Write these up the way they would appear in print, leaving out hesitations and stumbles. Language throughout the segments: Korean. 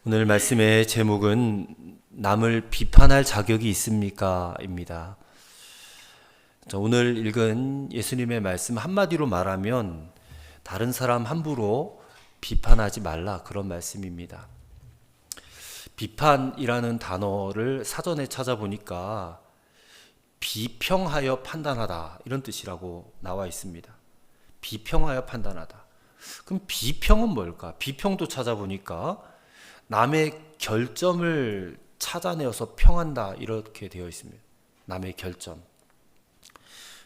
오늘 말씀의 제목은 남을 비판할 자격이 있습니까? 입니다. 오늘 읽은 예수님의 말씀 한마디로 말하면 다른 사람 함부로 비판하지 말라, 그런 말씀입니다. 비판이라는 단어를 사전에 찾아보니까 비평하여 판단하다, 이런 뜻이라고 나와 있습니다. 비평하여 판단하다. 그럼 비평은 뭘까? 비평도 찾아보니까 남의 결점을 찾아내어서 평한다, 이렇게 되어 있습니다. 남의 결점.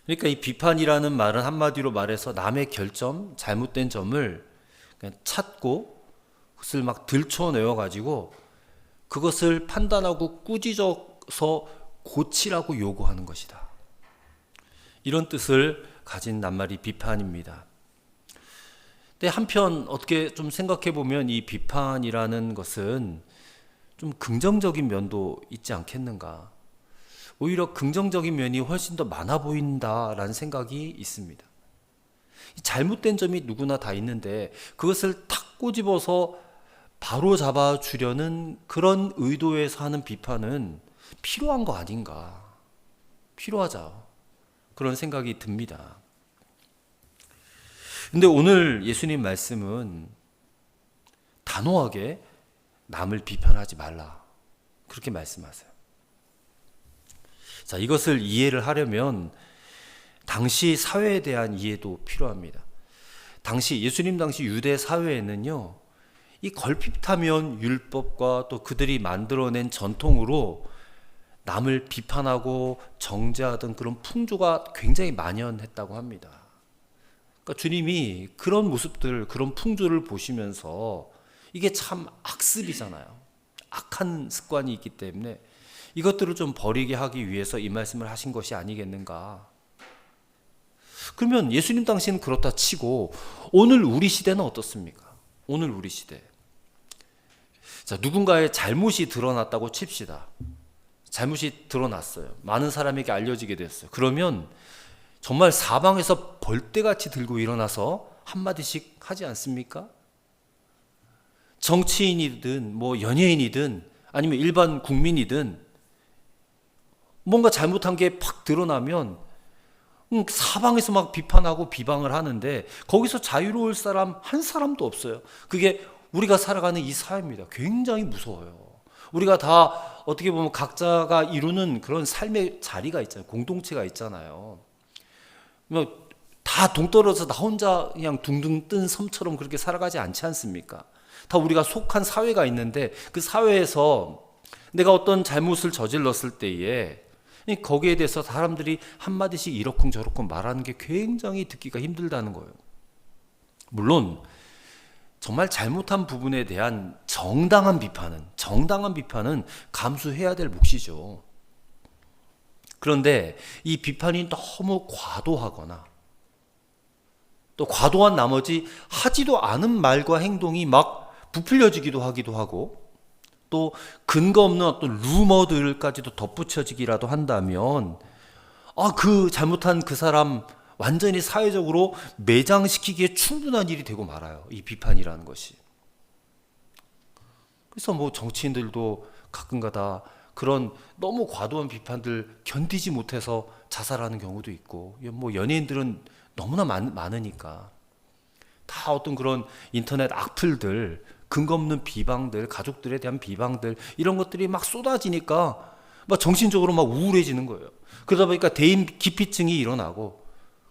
그러니까 이 비판이라는 말은 한마디로 말해서 남의 결점, 잘못된 점을 그냥 찾고 그것을 막 들춰내어 가지고 그것을 판단하고 꾸짖어서 고치라고 요구하는 것이다. 이런 뜻을 가진 낱말이 비판입니다. 근데 한편 어떻게 좀 생각해 보면 이 비판이라는 것은 좀 긍정적인 면도 있지 않겠는가? 오히려 긍정적인 면이 훨씬 더 많아 보인다라는 생각이 있습니다. 잘못된 점이 누구나 다 있는데 그것을 탁 꼬집어서 바로 잡아 주려는 그런 의도에서 하는 비판은 필요한 거 아닌가? 필요하죠. 그런 생각이 듭니다. 근데 오늘 예수님 말씀은 단호하게 남을 비판하지 말라, 그렇게 말씀하세요. 자, 이것을 이해를 하려면 당시 사회에 대한 이해도 필요합니다. 예수님 당시 유대 사회에는요, 이 걸핏하면 율법과 또 그들이 만들어낸 전통으로 남을 비판하고 정죄하던 그런 풍조가 굉장히 만연했다고 합니다. 그러니까 주님이 그런 모습들, 그런 풍조를 보시면서 이게 참 악습이잖아요. 악한 습관이 있기 때문에 이것들을 좀 버리게 하기 위해서 이 말씀을 하신 것이 아니겠는가. 그러면 예수님 당시는 그렇다 치고 오늘 우리 시대는 어떻습니까? 오늘 우리 시대. 자, 누군가의 잘못이 드러났다고 칩시다. 잘못이 드러났어요. 많은 사람에게 알려지게 됐어요. 그러면 정말 사방에서 벌떼같이 들고 일어나서 한마디씩 하지 않습니까? 정치인이든 뭐 연예인이든 아니면 일반 국민이든 뭔가 잘못한 게 팍 드러나면 사방에서 막 비판하고 비방을 하는데 거기서 자유로울 사람 한 사람도 없어요. 그게 우리가 살아가는 이 사회입니다. 굉장히 무서워요. 우리가 다 어떻게 보면 각자가 이루는 그런 삶의 자리가 있잖아요. 공동체가 있잖아요. 다 동떨어져 나 혼자 그냥 둥둥 뜬 섬처럼 그렇게 살아가지 않지 않습니까? 다 우리가 속한 사회가 있는데 그 사회에서 내가 어떤 잘못을 저질렀을 때에 거기에 대해서 사람들이 한마디씩 이러쿵저러쿵 말하는 게 굉장히 듣기가 힘들다는 거예요. 물론 정말 잘못한 부분에 대한 정당한 비판은 감수해야 될 몫이죠. 그런데 이 비판이 너무 과도하거나 또 과도한 나머지 하지도 않은 말과 행동이 막 부풀려지기도 하기도 하고 또 근거 없는 어떤 루머들까지도 덧붙여지기라도 한다면 그 잘못한 그 사람 완전히 사회적으로 매장시키기에 충분한 일이 되고 말아요. 이 비판이라는 것이. 그래서 뭐 정치인들도 가끔가다 그런 너무 과도한 비판들 견디지 못해서 자살하는 경우도 있고, 뭐 연예인들은 너무나 많으니까 다 어떤 그런 인터넷 악플들, 근거 없는 비방들, 가족들에 대한 비방들, 이런 것들이 막 쏟아지니까 막 정신적으로 막 우울해지는 거예요. 그러다 보니까 대인 기피증이 일어나고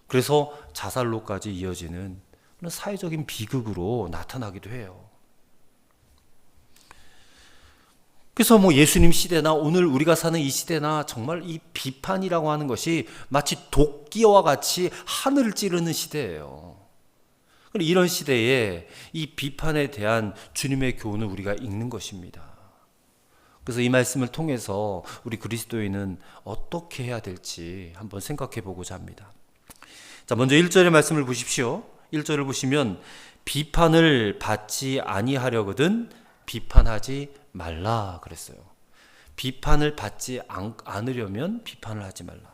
그래서 자살로까지 이어지는 그런 사회적인 비극으로 나타나기도 해요. 그래서 뭐 예수님 시대나 오늘 우리가 사는 이 시대나 정말 이 비판이라고 하는 것이 마치 도끼와 같이 하늘을 찌르는 시대예요. 이런 시대에 이 비판에 대한 주님의 교훈을 우리가 읽는 것입니다. 그래서 이 말씀을 통해서 우리 그리스도인은 어떻게 해야 될지 한번 생각해 보고자 합니다. 자, 먼저 1절의 말씀을 보십시오. 1절을 보시면 비판을 받지 아니하려거든 비판하지 말라 그랬어요. 비판을 받지 않으려면 비판을 하지 말라.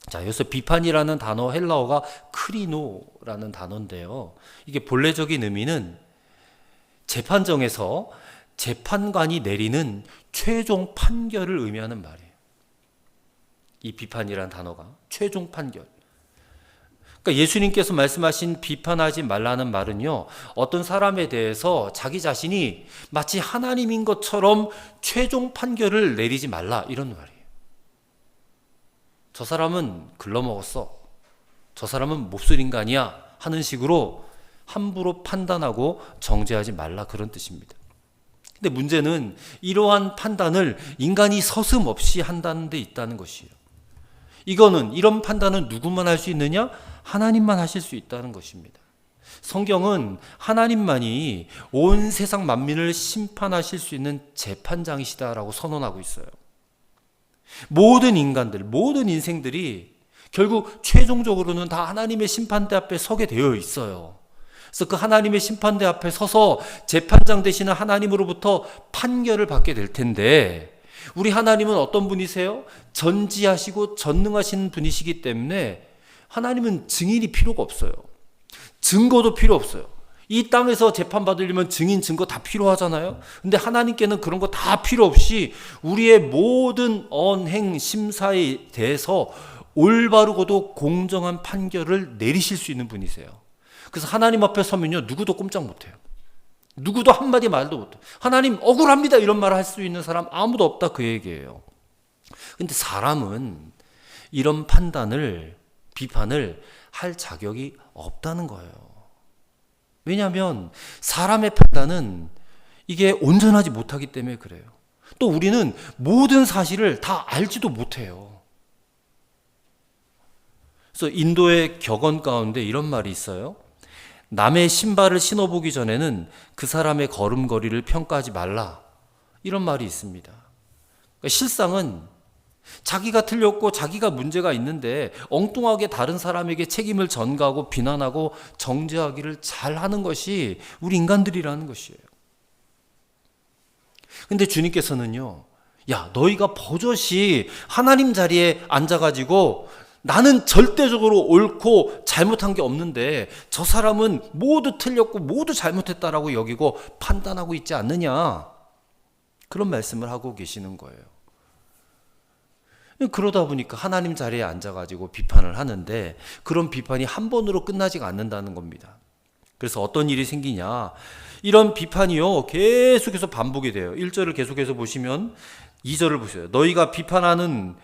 자, 여기서 비판이라는 단어 헬라어가 크리노라는 단어인데요. 이게 본래적인 의미는 재판정에서 재판관이 내리는 최종 판결을 의미하는 말이에요. 이 비판이란 단어가 최종 판결. 그러니까 예수님께서 말씀하신 비판하지 말라는 말은요, 어떤 사람에 대해서 자기 자신이 마치 하나님인 것처럼 최종 판결을 내리지 말라, 이런 말이에요. 저 사람은 글러먹었어, 저 사람은 몹쓸 인간이야 하는 식으로 함부로 판단하고 정죄하지 말라, 그런 뜻입니다. 근데 문제는 이러한 판단을 인간이 서슴없이 한다는 데 있다는 것이에요. 이런 판단은 누구만 할 수 있느냐? 하나님만 하실 수 있다는 것입니다. 성경은 하나님만이 온 세상 만민을 심판하실 수 있는 재판장이시다라고 선언하고 있어요. 모든 인간들, 모든 인생들이 결국 최종적으로는 다 하나님의 심판대 앞에 서게 되어 있어요. 그래서 그 하나님의 심판대 앞에 서서 재판장 되시는 하나님으로부터 판결을 받게 될 텐데, 우리 하나님은 어떤 분이세요? 전지하시고 전능하신 분이시기 때문에 하나님은 증인이 필요가 없어요. 증거도 필요 없어요. 이 땅에서 재판받으려면 증인, 증거 다 필요하잖아요. 근데 하나님께는 그런 거 다 필요 없이 우리의 모든 언행, 심사에 대해서 올바르고도 공정한 판결을 내리실 수 있는 분이세요. 그래서 하나님 앞에 서면요, 누구도 꼼짝 못해요. 누구도 한마디 말도 못해요. 하나님 억울합니다 이런 말을 할 수 있는 사람 아무도 없다, 그 얘기예요. 근데 사람은 이런 비판을 할 자격이 없다는 거예요. 왜냐하면 사람의 판단은 이게 온전하지 못하기 때문에 그래요. 또 우리는 모든 사실을 다 알지도 못해요. 그래서 인도의 격언 가운데 이런 말이 있어요. 남의 신발을 신어보기 전에는 그 사람의 걸음걸이를 평가하지 말라, 이런 말이 있습니다. 그러니까 실상은 자기가 틀렸고 자기가 문제가 있는데 엉뚱하게 다른 사람에게 책임을 전가하고 비난하고 정죄하기를 잘하는 것이 우리 인간들이라는 것이에요. 근데 주님께서는요, 야, 너희가 버젓이 하나님 자리에 앉아가지고 나는 절대적으로 옳고 잘못한 게 없는데 저 사람은 모두 틀렸고 모두 잘못했다라고 여기고 판단하고 있지 않느냐, 그런 말씀을 하고 계시는 거예요. 그러다 보니까 하나님 자리에 앉아가지고 비판을 하는데 그런 비판이 한 번으로 끝나지가 않는다는 겁니다. 그래서 어떤 일이 생기냐, 이런 비판이요 계속해서 반복이 돼요. 1절을 계속해서 보시면 2절을 보세요. 너희가 비판하는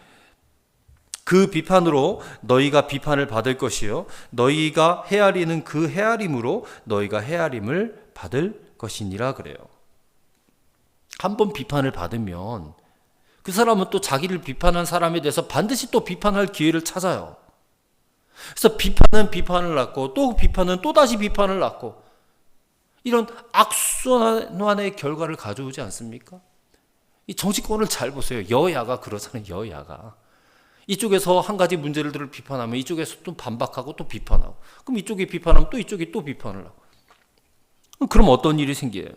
그 비판으로 너희가 비판을 받을 것이요, 너희가 헤아리는 그 헤아림으로 너희가 헤아림을 받을 것이니라 그래요. 한번 비판을 받으면 그 사람은 또 자기를 비판한 사람에 대해서 반드시 또 비판할 기회를 찾아요. 그래서 비판은 비판을 낳고 또 비판은 또다시 비판을 낳고, 이런 악순환의 결과를 가져오지 않습니까? 이 정치권을 잘 보세요. 여야가 그러잖아요. 여야가 이쪽에서 한 가지 문제를 비판하면 이쪽에서 또 반박하고 또 비판하고, 그럼 이쪽이 비판하면 또 이쪽이 또 비판을 하고, 그럼 어떤 일이 생겨요?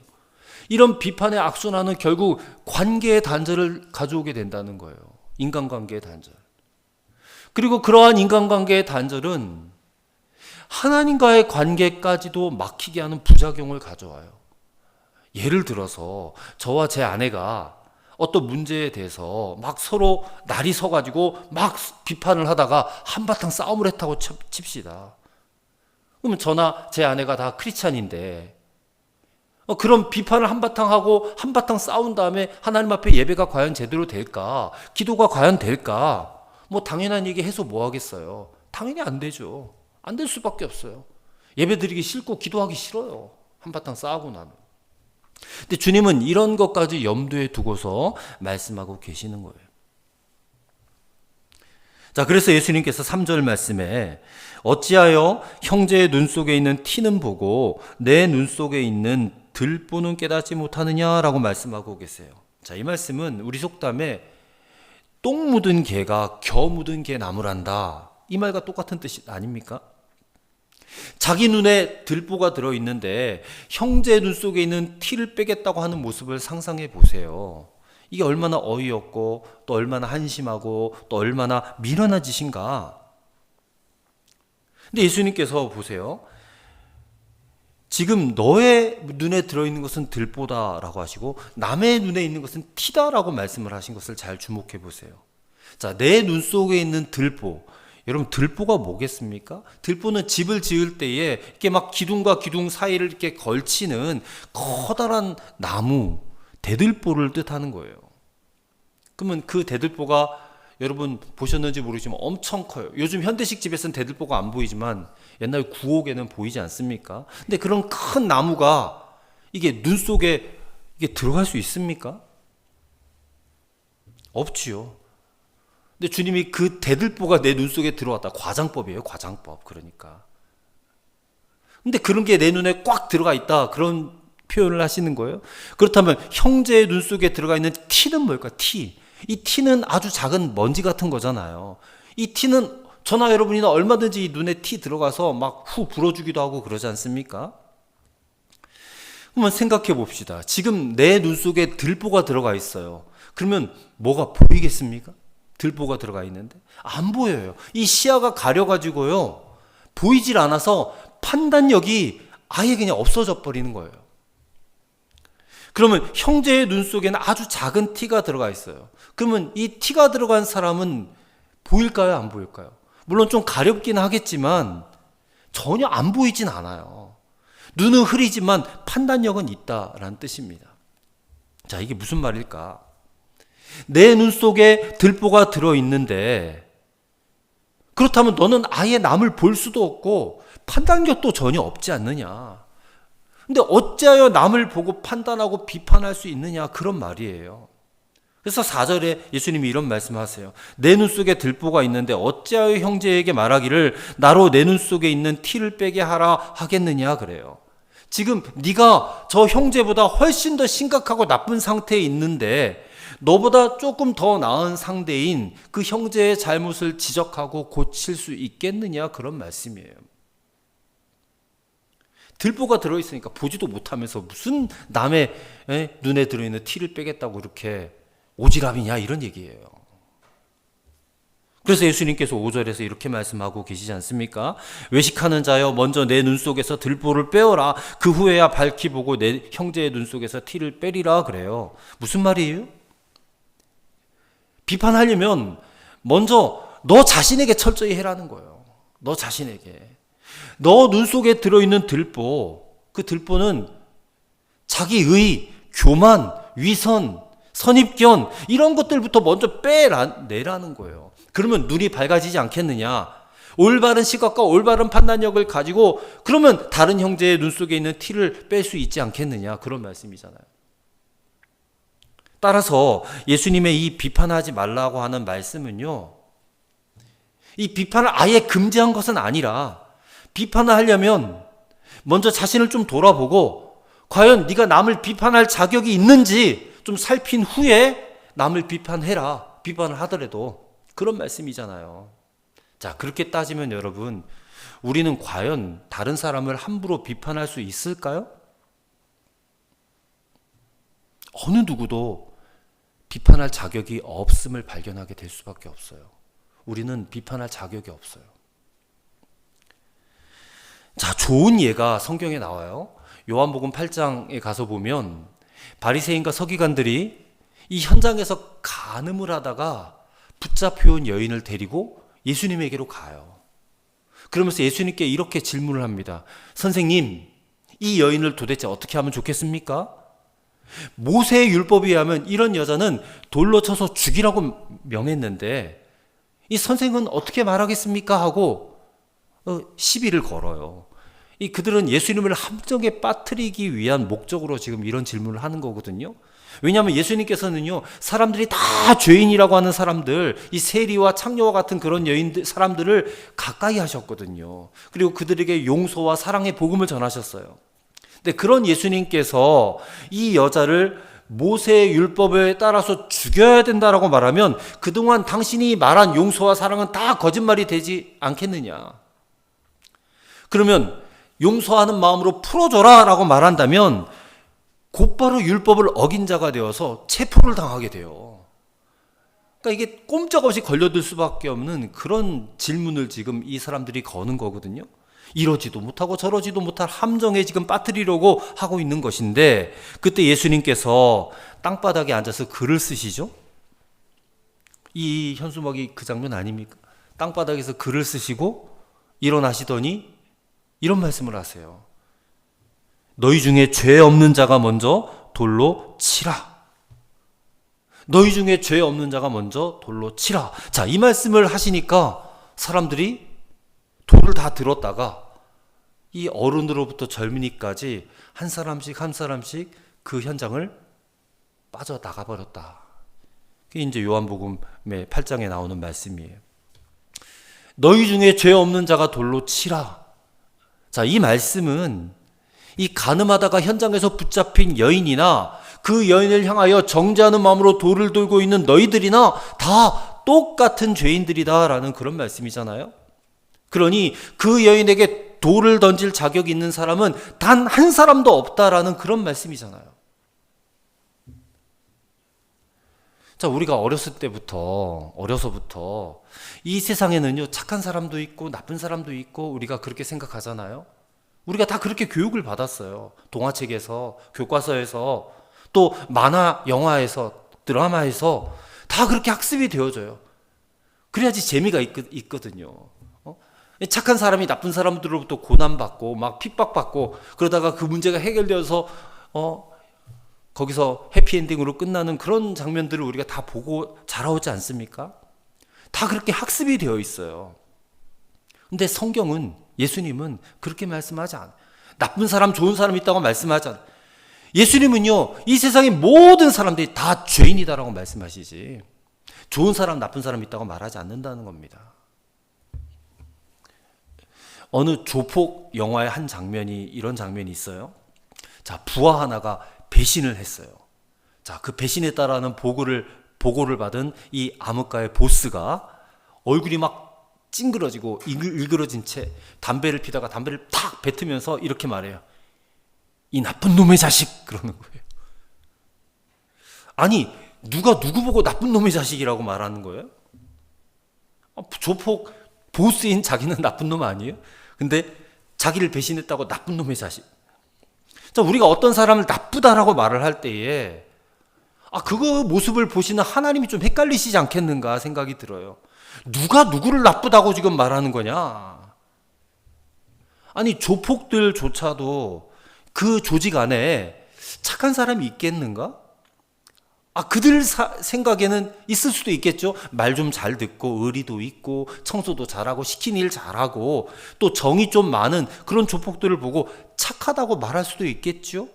이런 비판의 악순환은 결국 관계의 단절을 가져오게 된다는 거예요. 인간관계의 단절. 그리고 그러한 인간관계의 단절은 하나님과의 관계까지도 막히게 하는 부작용을 가져와요. 예를 들어서 저와 제 아내가 어떤 문제에 대해서 막 서로 날이 서가지고 막 비판을 하다가 한바탕 싸움을 했다고 칩시다. 그러면 저나 제 아내가 다 크리스찬인데 그런 비판을 한바탕 하고 한바탕 싸운 다음에 하나님 앞에 예배가 과연 제대로 될까? 기도가 과연 될까? 뭐 당연한 얘기 해서 뭐 하겠어요? 당연히 안 되죠. 안 될 수밖에 없어요. 예배 드리기 싫고 기도하기 싫어요. 한바탕 싸우고 나면. 근데 주님은 이런 것까지 염두에 두고서 말씀하고 계시는 거예요. 자, 그래서 예수님께서 3절 말씀에 어찌하여 형제의 눈 속에 있는 티는 보고 내 눈 속에 있는 들보는 깨닫지 못하느냐라고 말씀하고 계세요. 자, 이 말씀은 우리 속담에 똥 묻은 개가 겨 묻은 개 나무란다, 이 말과 똑같은 뜻이 아닙니까? 자기 눈에 들보가 들어있는데 형제의 눈 속에 있는 티를 빼겠다고 하는 모습을 상상해 보세요. 이게 얼마나 어이없고 또 얼마나 한심하고 또 얼마나 미련한 짓인가. 근데 예수님께서 보세요. 지금 너의 눈에 들어있는 것은 들보다라고 하시고 남의 눈에 있는 것은 티다라고 말씀을 하신 것을 잘 주목해 보세요. 자, 내 눈 속에 있는 들보. 여러분, 들보가 뭐겠습니까? 들보는 집을 지을 때에 이렇게 막 기둥과 기둥 사이를 이렇게 걸치는 커다란 나무, 대들보를 뜻하는 거예요. 그러면 그 대들보가 여러분 보셨는지 모르지만 엄청 커요. 요즘 현대식 집에서는 대들보가 안 보이지만 옛날 구옥에는 보이지 않습니까? 근데 그런 큰 나무가 이게 눈 속에 이게 들어갈 수 있습니까? 없지요. 근데 주님이 그 대들보가 내 눈 속에 들어왔다. 과장법이에요. 과장법. 그러니까. 근데 그런 게 내 눈에 꽉 들어가 있다. 그런 표현을 하시는 거예요. 그렇다면 형제의 눈 속에 들어가 있는 티는 뭘까? 티. 이 티는 아주 작은 먼지 같은 거잖아요. 이 티는 저나 여러분이나 얼마든지 눈에 티 들어가서 막 후 불어주기도 하고 그러지 않습니까? 한번 생각해 봅시다. 지금 내 눈 속에 들보가 들어가 있어요. 그러면 뭐가 보이겠습니까? 들보가 들어가 있는데 안 보여요. 이 시야가 가려가지고요, 보이질 않아서 판단력이 아예 그냥 없어져 버리는 거예요. 그러면 형제의 눈 속에는 아주 작은 티가 들어가 있어요. 그러면 이 티가 들어간 사람은 보일까요? 안 보일까요? 물론 좀 가렵긴 하겠지만 전혀 안 보이진 않아요. 눈은 흐리지만 판단력은 있다라는 뜻입니다. 자, 이게 무슨 말일까? 내 눈 속에 들보가 들어있는데 그렇다면 너는 아예 남을 볼 수도 없고 판단력도 전혀 없지 않느냐. 근데 어찌하여 남을 보고 판단하고 비판할 수 있느냐, 그런 말이에요. 그래서 4절에 예수님이 이런 말씀하세요. 내 눈 속에 들보가 있는데 어찌하여 형제에게 말하기를 나로 내 눈 속에 있는 티를 빼게 하라 하겠느냐, 그래요. 지금 네가 저 형제보다 훨씬 더 심각하고 나쁜 상태에 있는데 너보다 조금 더 나은 상대인 그 형제의 잘못을 지적하고 고칠 수 있겠느냐, 그런 말씀이에요. 들보가 들어있으니까 보지도 못하면서 무슨 남의 눈에 들어있는 티를 빼겠다고 이렇게 오지랖이냐, 이런 얘기예요. 그래서 예수님께서 5절에서 이렇게 말씀하고 계시지 않습니까? 외식하는 자여 먼저 내 눈 속에서 들보를 빼어라. 그 후에야 밝히 보고 내 형제의 눈 속에서 티를 빼리라, 그래요. 무슨 말이에요? 비판하려면 먼저 너 자신에게 철저히 해라는 거예요. 너 자신에게. 너 눈 속에 들어있는 들보, 그 들보는 자기의 교만, 위선, 선입견, 이런 것들부터 먼저 빼내라는 거예요. 그러면 눈이 밝아지지 않겠느냐. 올바른 시각과 올바른 판단력을 가지고 그러면 다른 형제의 눈 속에 있는 티를 뺄 수 있지 않겠느냐, 그런 말씀이잖아요. 따라서 예수님의 이 비판하지 말라고 하는 말씀은요, 이 비판을 아예 금지한 것은 아니라 비판을 하려면 먼저 자신을 좀 돌아보고 과연 네가 남을 비판할 자격이 있는지 좀 살핀 후에 남을 비판해라. 비판을 하더라도, 그런 말씀이잖아요. 자, 그렇게 따지면 여러분, 우리는 과연 다른 사람을 함부로 비판할 수 있을까요? 어느 누구도 비판할 자격이 없음을 발견하게 될 수밖에 없어요. 우리는 비판할 자격이 없어요. 자, 좋은 예가 성경에 나와요. 요한복음 8장에 가서 보면 바리새인과 서기관들이 이 현장에서 간음을 하다가 붙잡혀온 여인을 데리고 예수님에게로 가요. 그러면서 예수님께 이렇게 질문을 합니다. 선생님, 이 여인을 도대체 어떻게 하면 좋겠습니까? 모세의 율법에 의하면 이런 여자는 돌로 쳐서 죽이라고 명했는데 이 선생은 어떻게 말하겠습니까? 하고 시비를 걸어요. 그들은 예수님을 함정에 빠뜨리기 위한 목적으로 지금 이런 질문을 하는 거거든요. 왜냐하면 예수님께서는요, 사람들이 다 죄인이라고 하는 사람들, 이 세리와 창녀와 같은 그런 여인들, 사람들을 가까이 하셨거든요. 그리고 그들에게 용서와 사랑의 복음을 전하셨어요. 근데 그런 예수님께서 이 여자를 모세의 율법에 따라서 죽여야 된다라고 말하면 그동안 당신이 말한 용서와 사랑은 다 거짓말이 되지 않겠느냐. 그러면 용서하는 마음으로 풀어줘라 라고 말한다면 곧바로 율법을 어긴 자가 되어서 체포를 당하게 돼요. 그러니까 이게 꼼짝없이 걸려들 수밖에 없는 그런 질문을 지금 이 사람들이 거는 거거든요. 이러지도 못하고 저러지도 못할 함정에 지금 빠뜨리려고 하고 있는 것인데, 그때 예수님께서 땅바닥에 앉아서 글을 쓰시죠? 이 현수막이 그 장면 아닙니까? 땅바닥에서 글을 쓰시고 일어나시더니 이런 말씀을 하세요. 너희 중에 죄 없는 자가 먼저 돌로 치라. 너희 중에 죄 없는 자가 먼저 돌로 치라. 자, 이 말씀을 하시니까 사람들이 돌을 다 들었다가 이 어른으로부터 젊은이까지 한 사람씩 한 사람씩 그 현장을 빠져나가 버렸다. 그게 이제 요한복음의 8장에 나오는 말씀이에요. 너희 중에 죄 없는 자가 돌로 치라. 자, 이 말씀은 이 가늠하다가 현장에서 붙잡힌 여인이나 그 여인을 향하여 정죄하는 마음으로 돌을 들고 있는 너희들이나 다 똑같은 죄인들이다라는 그런 말씀이잖아요. 그러니 그 여인에게 돌을 던질 자격이 있는 사람은 단 한 사람도 없다라는 그런 말씀이잖아요. 자, 우리가 어려서부터 이 세상에는요, 착한 사람도 있고 나쁜 사람도 있고 우리가 그렇게 생각하잖아요. 우리가 다 그렇게 교육을 받았어요. 동화책에서, 교과서에서, 또 만화, 영화에서, 드라마에서 다 그렇게 학습이 되어져요. 그래야지 재미가 있거든요. 착한 사람이 나쁜 사람들로부터 고난받고 막 핍박받고 그러다가 그 문제가 해결되어서 거기서 해피엔딩으로 끝나는 그런 장면들을 우리가 다 보고 자라오지 않습니까? 다 그렇게 학습이 되어 있어요. 근데 성경은, 예수님은 그렇게 말씀하지 않아요. 나쁜 사람, 좋은 사람이 있다고 말씀하지 않아요. 예수님은요, 이 세상의 모든 사람들이 다 죄인이다라고 말씀하시지, 좋은 사람, 나쁜 사람 있다고 말하지 않는다는 겁니다. 어느 조폭 영화의 한 장면이, 이런 장면이 있어요. 자, 부하 하나가 배신을 했어요. 자, 그 배신에 따르는 보고를 받은 이 암흑가의 보스가 얼굴이 막 찡그러지고 일그러진 채 담배를 피다가 담배를 탁 뱉으면서 이렇게 말해요. 이 나쁜 놈의 자식, 그러는 거예요. 아니, 누가 누구 보고 나쁜 놈의 자식이라고 말하는 거예요? 조폭 보스인 자기는 나쁜 놈 아니에요? 근데 자기를 배신했다고 나쁜 놈의 자식. 자, 우리가 어떤 사람을 나쁘다라고 말을 할 때에 그거 모습을 보시는 하나님이 좀 헷갈리시지 않겠는가 생각이 들어요. 누가 누구를 나쁘다고 지금 말하는 거냐? 아니, 조폭들조차도 그 조직 안에 착한 사람이 있겠는가? 그들 생각에는 있을 수도 있겠죠. 말 좀 잘 듣고 의리도 있고 청소도 잘하고 시킨 일 잘하고 또 정이 좀 많은 그런 조폭들을 보고 착하다고 말할 수도 있겠죠.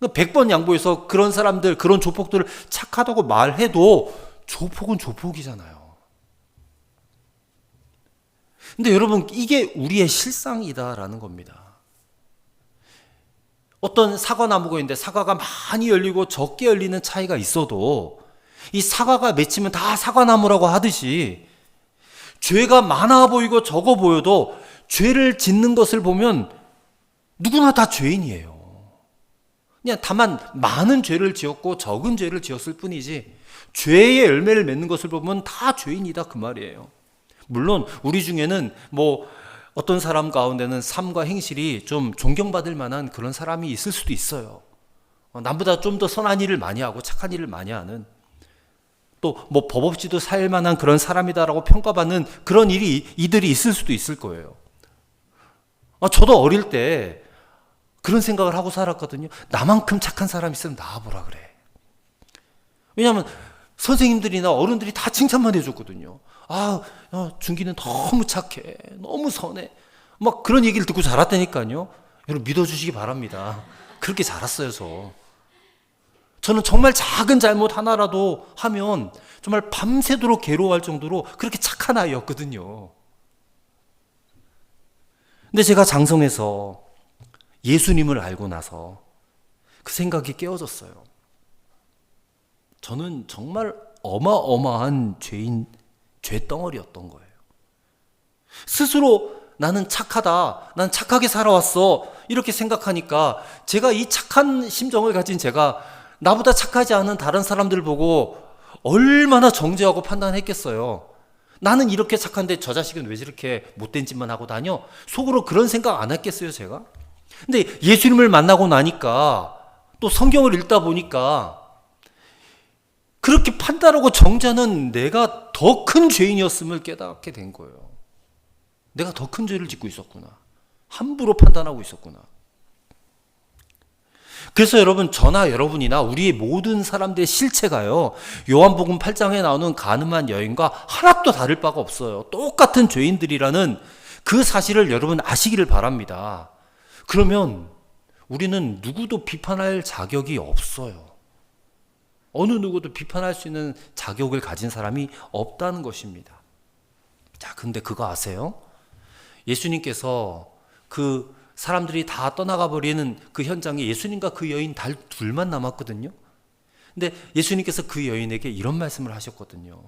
100번 양보해서 그런 사람들, 그런 조폭들을 착하다고 말해도 조폭은 조폭이잖아요. 근데 여러분, 이게 우리의 실상이다라는 겁니다. 어떤 사과나무가 있는데 사과가 많이 열리고 적게 열리는 차이가 있어도 이 사과가 맺히면 다 사과나무라고 하듯이 죄가 많아 보이고 적어 보여도 죄를 짓는 것을 보면 누구나 다 죄인이에요. 그냥 다만 많은 죄를 지었고 적은 죄를 지었을 뿐이지 죄의 열매를 맺는 것을 보면 다 죄인이다, 그 말이에요. 물론 우리 중에는 어떤 사람 가운데는 삶과 행실이 좀 존경받을 만한 그런 사람이 있을 수도 있어요. 남보다 좀 더 선한 일을 많이 하고 착한 일을 많이 하는, 또 법 없이도 살 만한 그런 사람이다라고 평가받는 그런 이들이 있을 수도 있을 거예요. 저도 어릴 때 그런 생각을 하고 살았거든요. 나만큼 착한 사람 있으면 나와보라 그래. 왜냐하면 선생님들이나 어른들이 다 칭찬만 해줬거든요. 준기는 너무 착해, 너무 선해, 막 그런 얘기를 듣고 자랐다니까요. 여러분, 믿어주시기 바랍니다. 그렇게 자랐어요. 저는 정말 작은 잘못 하나라도 하면 정말 밤새도록 괴로워할 정도로 그렇게 착한 아이였거든요. 근데 제가 장성해서 예수님을 알고 나서 그 생각이 깨어졌어요. 저는 정말 어마어마한 죄덩어리였던 거예요. 스스로 나는 착하다, 난 착하게 살아왔어, 이렇게 생각하니까 제가 이 착한 심정을 가진 제가 나보다 착하지 않은 다른 사람들 보고 얼마나 정죄하고 판단했겠어요. 나는 이렇게 착한데 저 자식은 왜 저렇게 못된 짓만 하고 다녀? 속으로 그런 생각 안 했겠어요, 제가? 근데 예수님을 만나고 나니까 또 성경을 읽다 보니까 그렇게 판단하고 정죄하는 내가 더 큰 죄인이었음을 깨닫게 된 거예요. 내가 더 큰 죄를 짓고 있었구나. 함부로 판단하고 있었구나. 그래서 여러분, 저나 여러분이나 우리 모든 사람들의 실체가요, 요한복음 8장에 나오는 가늠한 여인과 하나도 다를 바가 없어요. 똑같은 죄인들이라는 그 사실을 여러분 아시기를 바랍니다. 그러면 우리는 누구도 비판할 자격이 없어요. 어느 누구도 비판할 수 있는 자격을 가진 사람이 없다는 것입니다. 자, 근데 그거 아세요? 예수님께서 그 사람들이 다 떠나가 버리는 그 현장에 예수님과 그 여인 둘만 남았거든요. 근데 예수님께서 그 여인에게 이런 말씀을 하셨거든요.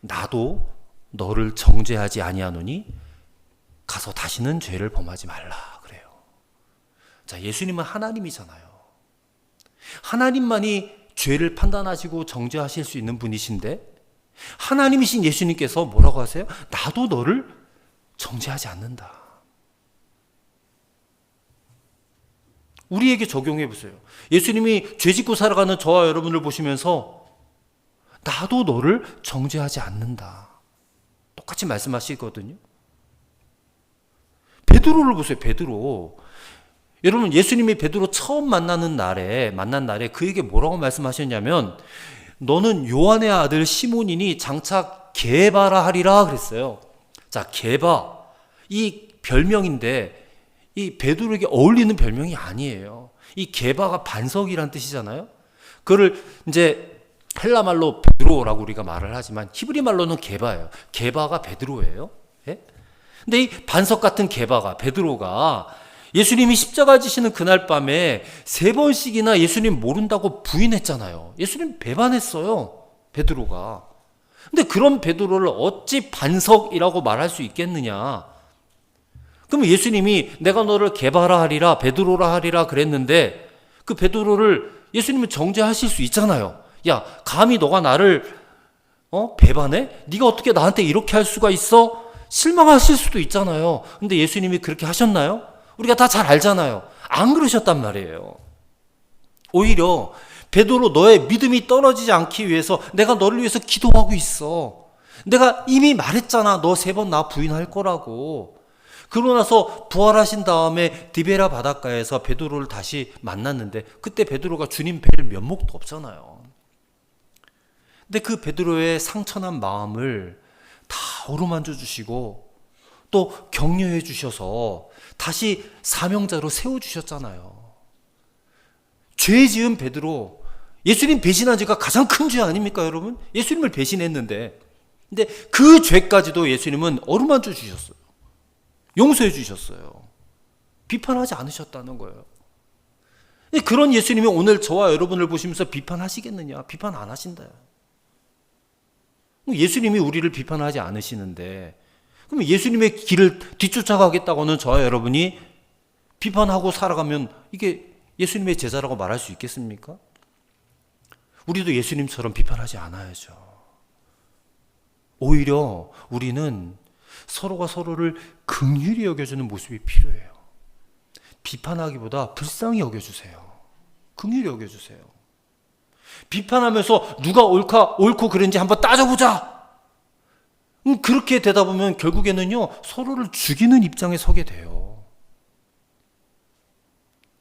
나도 너를 정죄하지 아니하노니 가서 다시는 죄를 범하지 말라 그래요. 자, 예수님은 하나님이잖아요. 하나님만이 죄를 판단하시고 정죄하실 수 있는 분이신데 하나님이신 예수님께서 뭐라고 하세요? 나도 너를 정죄하지 않는다. 우리에게 적용해 보세요. 예수님이 죄 짓고 살아가는 저와 여러분을 보시면서 나도 너를 정죄하지 않는다. 똑같이 말씀하시거든요. 베드로를 보세요. 베드로. 여러분, 예수님이 베드로 처음 만난 날에 그에게 뭐라고 말씀하셨냐면 너는 요한의 아들 시몬이니 장차 게바라 하리라 그랬어요. 자, 게바. 이 별명인데 이 베드로에게 어울리는 별명이 아니에요. 이 게바가 반석이란 뜻이잖아요. 그거를 이제 헬라말로 베드로라고 우리가 말을 하지만 히브리 말로는 게바예요. 게바가 베드로예요. 예? 근데 이 반석 같은 게바가, 베드로가 예수님이 십자가 지시는 그날 밤에 3번씩이나 예수님 모른다고 부인했잖아요. 예수님 배반했어요, 베드로가. 근데 그런 베드로를 어찌 반석이라고 말할 수 있겠느냐? 그럼 예수님이 내가 너를 게바라 하리라, 베드로라 하리라 그랬는데 그 베드로를 예수님은 정죄하실 수 있잖아요. 야, 감히 너가 나를 배반해? 네가 어떻게 나한테 이렇게 할 수가 있어? 실망하실 수도 있잖아요. 근데 예수님이 그렇게 하셨나요? 우리가 다 잘 알잖아요. 안 그러셨단 말이에요. 오히려 베드로, 너의 믿음이 떨어지지 않기 위해서 내가 너를 위해서 기도하고 있어. 내가 이미 말했잖아. 너 3번 나 부인할 거라고. 그러고 나서 부활하신 다음에 디베라 바닷가에서 베드로를 다시 만났는데 그때 베드로가 주님 뵐 면목도 없잖아요. 근데 그 베드로의 상처난 마음을 다 어루만져 주시고 또 격려해 주셔서 다시 사명자로 세워주셨잖아요. 죄 지은 베드로, 예수님 배신한 죄가 가장 큰 죄 아닙니까, 여러분? 예수님을 배신했는데, 근데 그 죄까지도 예수님은 어루만져 주셨어요. 용서해 주셨어요. 비판하지 않으셨다는 거예요. 그런 예수님이 오늘 저와 여러분을 보시면서 비판하시겠느냐? 비판 안 하신다. 예수님이 우리를 비판하지 않으시는데 그럼 예수님의 길을 뒤쫓아가겠다고는 저와 여러분이 비판하고 살아가면 이게 예수님의 제자라고 말할 수 있겠습니까? 우리도 예수님처럼 비판하지 않아야죠. 오히려 우리는 서로가 서로를 긍휼히 여겨주는 모습이 필요해요. 비판하기보다 불쌍히 여겨주세요. 긍휼히 여겨주세요. 비판하면서 누가 옳고 그른지 한번 따져보자. 그렇게 되다 보면 결국에는요, 서로를 죽이는 입장에 서게 돼요.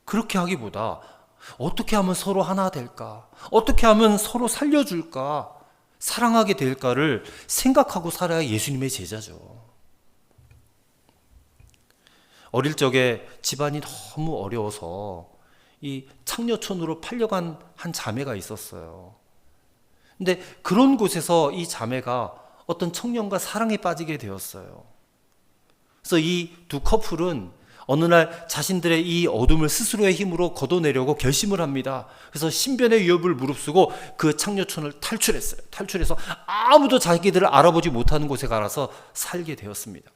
그렇게 하기보다 어떻게 하면 서로 하나 될까? 어떻게 하면 서로 살려줄까? 사랑하게 될까를 생각하고 살아야 예수님의 제자죠. 어릴 적에 집안이 너무 어려워서 이 창녀촌으로 팔려간 한 자매가 있었어요. 근데 그런 곳에서 이 자매가 어떤 청년과 사랑에 빠지게 되었어요. 그래서 이 두 커플은 어느 날 자신들의 이 어둠을 스스로의 힘으로 걷어내려고 결심을 합니다. 그래서 신변의 위협을 무릅쓰고 그 창녀촌을 탈출했어요. 탈출해서 아무도 자기들을 알아보지 못하는 곳에 가서 살게 되었습니다.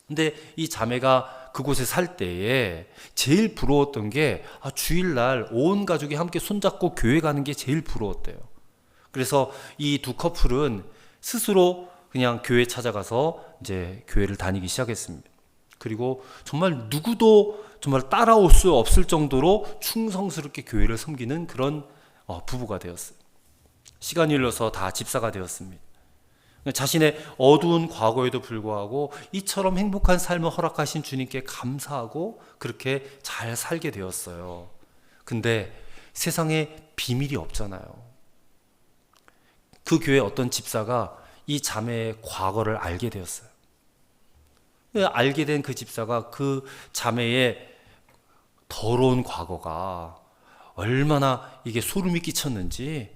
근데 이 자매가 그곳에 살 때에 제일 부러웠던 게 주일날 온 가족이 함께 손잡고 교회 가는 게 제일 부러웠대요. 그래서 이 두 커플은 스스로 그냥 교회 찾아가서 이제 교회를 다니기 시작했습니다. 그리고 정말 누구도 정말 따라올 수 없을 정도로 충성스럽게 교회를 섬기는 그런 부부가 되었어요. 시간이 흘러서 다 집사가 되었습니다. 자신의 어두운 과거에도 불구하고 이처럼 행복한 삶을 허락하신 주님께 감사하고 그렇게 잘 살게 되었어요. 근데 세상에 비밀이 없잖아요. 그 교회 어떤 집사가 이 자매의 과거를 알게 되었어요. 알게 된 그 집사가 그 자매의 더러운 과거가 얼마나 이게 소름이 끼쳤는지,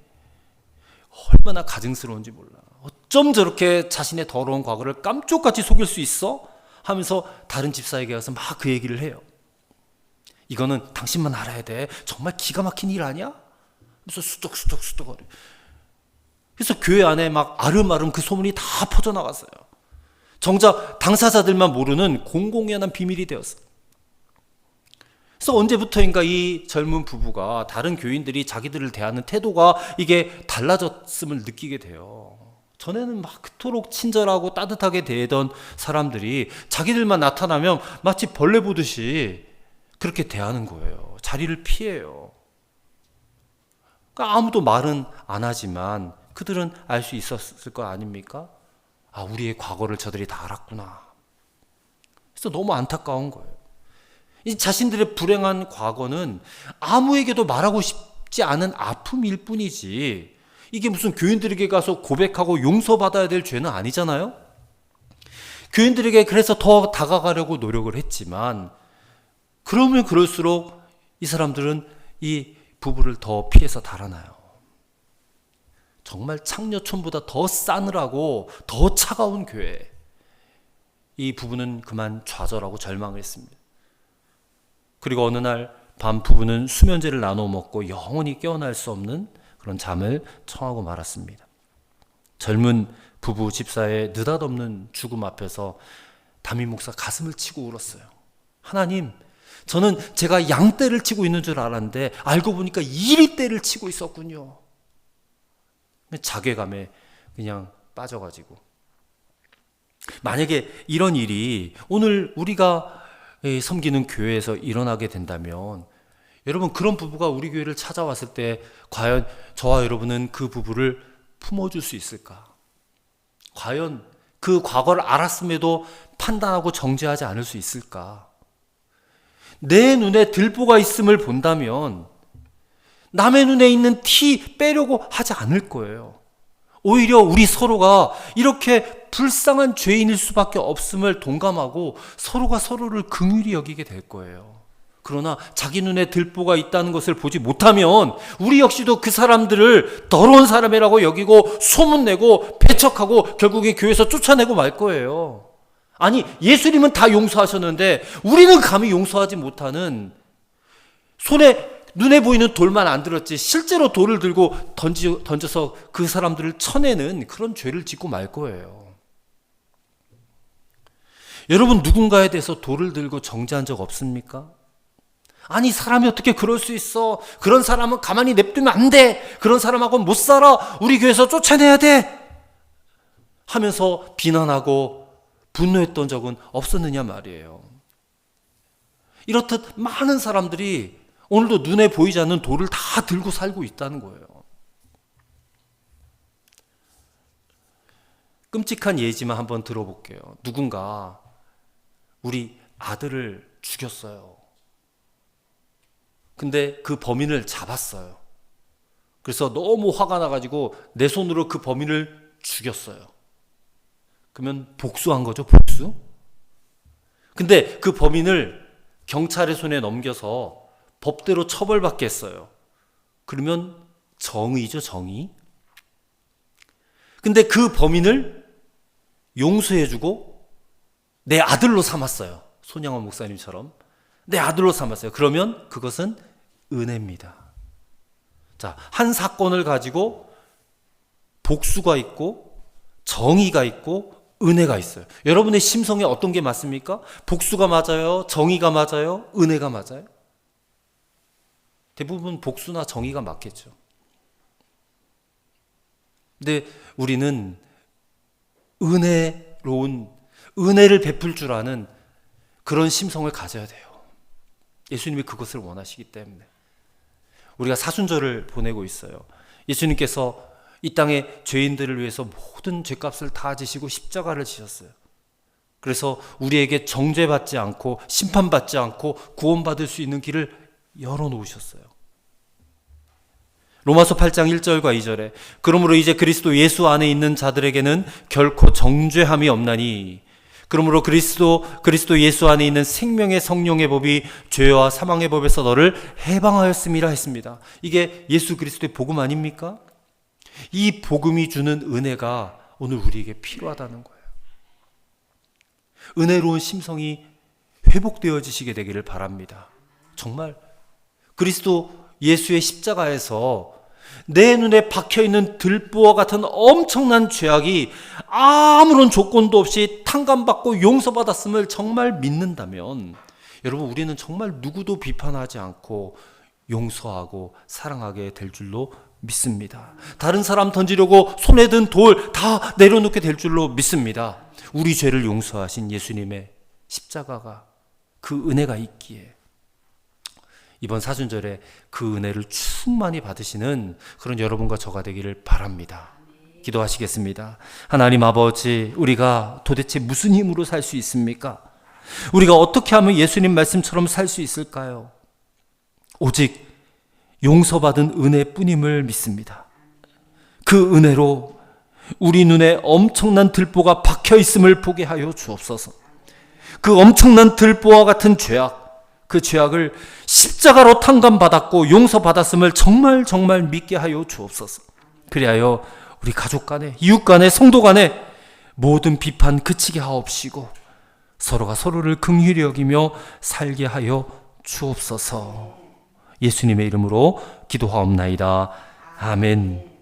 얼마나 가증스러운지 몰라. 어쩜 저렇게 자신의 더러운 과거를 깜쪽같이 속일 수 있어? 하면서 다른 집사에게 가서 막 그 얘기를 해요. 이거는 당신만 알아야 돼. 정말 기가 막힌 일 아니야? 그래서 수덕거려. 그래서 교회 안에 막 아름아름 그 소문이 다 퍼져나갔어요. 정작 당사자들만 모르는 공공연한 비밀이 되었어요. 그래서 언제부터인가 이 젊은 부부가 다른 교인들이 자기들을 대하는 태도가 이게 달라졌음을 느끼게 돼요. 전에는 막 그토록 친절하고 따뜻하게 대하던 사람들이 자기들만 나타나면 마치 벌레 보듯이 그렇게 대하는 거예요. 자리를 피해요. 그러니까 아무도 말은 안 하지만 그들은 알 수 있었을 거 아닙니까? 아, 우리의 과거를 저들이 다 알았구나. 그래서 너무 안타까운 거예요. 이 자신들의 불행한 과거는 아무에게도 말하고 싶지 않은 아픔일 뿐이지, 이게 무슨 교인들에게 가서 고백하고 용서받아야 될 죄는 아니잖아요. 교인들에게 그래서 더 다가가려고 노력을 했지만, 그러면 그럴수록 이 사람들은 이 부부를 더 피해서 달아나요. 정말 창녀촌보다 더 싸늘하고 더 차가운 교회. 이 부부는 그만 좌절하고 절망을 했습니다. 그리고 어느 날 밤 부부는 수면제를 나눠 먹고 영원히 깨어날 수 없는 그런 잠을 청하고 말았습니다. 젊은 부부 집사의 느닷없는 죽음 앞에서 담임 목사 가슴을 치고 울었어요. 하나님, 저는 제가 양떼를 치고 있는 줄 알았는데 알고 보니까 이리떼를 치고 있었군요. 자괴감에 그냥 빠져가지고, 만약에 이런 일이 오늘 우리가 섬기는 교회에서 일어나게 된다면, 여러분, 그런 부부가 우리 교회를 찾아왔을 때 과연 저와 여러분은 그 부부를 품어줄 수 있을까? 과연 그 과거를 알았음에도 판단하고 정죄하지 않을 수 있을까? 내 눈에 들보가 있음을 본다면 남의 눈에 있는 티 빼려고 하지 않을 거예요. 오히려 우리 서로가 이렇게 불쌍한 죄인일 수밖에 없음을 동감하고 서로가 서로를 긍휼히 여기게 될 거예요. 그러나 자기 눈에 들보가 있다는 것을 보지 못하면 우리 역시도 그 사람들을 더러운 사람이라고 여기고 소문내고 배척하고 결국에 교회에서 쫓아내고 말 거예요. 아니, 예수님은 다 용서하셨는데 우리는 감히 용서하지 못하는, 눈에 보이는 돌만 안 들었지 실제로 돌을 들고 던져서 그 사람들을 쳐내는 그런 죄를 짓고 말 거예요. 여러분, 누군가에 대해서 돌을 들고 정죄한 적 없습니까? 아니, 사람이 어떻게 그럴 수 있어? 그런 사람은 가만히 냅두면 안 돼. 그런 사람하고는 못 살아. 우리 교회에서 쫓아내야 돼. 하면서 비난하고 분노했던 적은 없었느냐 말이에요. 이렇듯 많은 사람들이 오늘도 눈에 보이지 않는 돌을 다 들고 살고 있다는 거예요. 끔찍한 예지만 한번 들어볼게요. 누군가 우리 아들을 죽였어요. 근데 그 범인을 잡았어요. 그래서 너무 화가 나가지고 내 손으로 그 범인을 죽였어요. 그러면 복수한 거죠, 복수? 근데 그 범인을 경찰의 손에 넘겨서 법대로 처벌받겠어요. 그러면 정의죠, 정의. 근데 그 범인을 용서해주고 내 아들로 삼았어요. 손양원 목사님처럼 내 아들로 삼았어요. 그러면 그것은 은혜입니다. 자, 한 사건을 가지고 복수가 있고 정의가 있고 은혜가 있어요. 여러분의 심성에 어떤 게 맞습니까? 복수가 맞아요? 정의가 맞아요? 은혜가 맞아요? 대부분 복수나 정의가 맞겠죠. 근데 우리는 은혜로운, 은혜를 베풀 줄 아는 그런 심성을 가져야 돼요. 예수님이 그것을 원하시기 때문에. 우리가 사순절을 보내고 있어요. 예수님께서 이 땅에 죄인들을 위해서 모든 죄값을 다 지시고 십자가를 지셨어요. 그래서 우리에게 정죄받지 않고 심판받지 않고 구원받을 수 있는 길을 열어놓으셨어요. 로마서 8장 1절과 2절에 그러므로 이제 그리스도 예수 안에 있는 자들에게는 결코 정죄함이 없나니 그러므로 그리스도 예수 안에 있는 생명의 성령의 법이 죄와 사망의 법에서 너를 해방하였음이라 했습니다. 이게 예수 그리스도의 복음 아닙니까? 이 복음이 주는 은혜가 오늘 우리에게 필요하다는 거예요. 은혜로운 심성이 회복되어지시게 되기를 바랍니다. 정말 그리스도 예수의 십자가에서 내 눈에 박혀있는 들보와 같은 엄청난 죄악이 아무런 조건도 없이 탕감받고 용서받았음을 정말 믿는다면 여러분, 우리는 정말 누구도 비판하지 않고 용서하고 사랑하게 될 줄로 믿습니다. 다른 사람 던지려고 손에 든 돌 다 내려놓게 될 줄로 믿습니다. 우리 죄를 용서하신 예수님의 십자가가, 그 은혜가 있기에 이번 사순절에 그 은혜를 충만히 받으시는 그런 여러분과 저가 되기를 바랍니다. 기도하시겠습니다. 하나님 아버지, 우리가 도대체 무슨 힘으로 살 수 있습니까? 우리가 어떻게 하면 예수님 말씀처럼 살 수 있을까요? 오직 용서받은 은혜뿐임을 믿습니다. 그 은혜로 우리 눈에 엄청난 들보가 박혀 있음을 보게 하여 주옵소서. 그 엄청난 들보와 같은 죄악, 그 죄악을 십자가로 탕감받았고 용서받았음을 정말 믿게 하여 주옵소서. 그리하여 우리 가족 간에, 이웃 간에, 성도 간에 모든 비판 그치게 하옵시고 서로가 서로를 긍휼히 여기며 살게 하여 주옵소서. 예수님의 이름으로 기도하옵나이다. 아멘.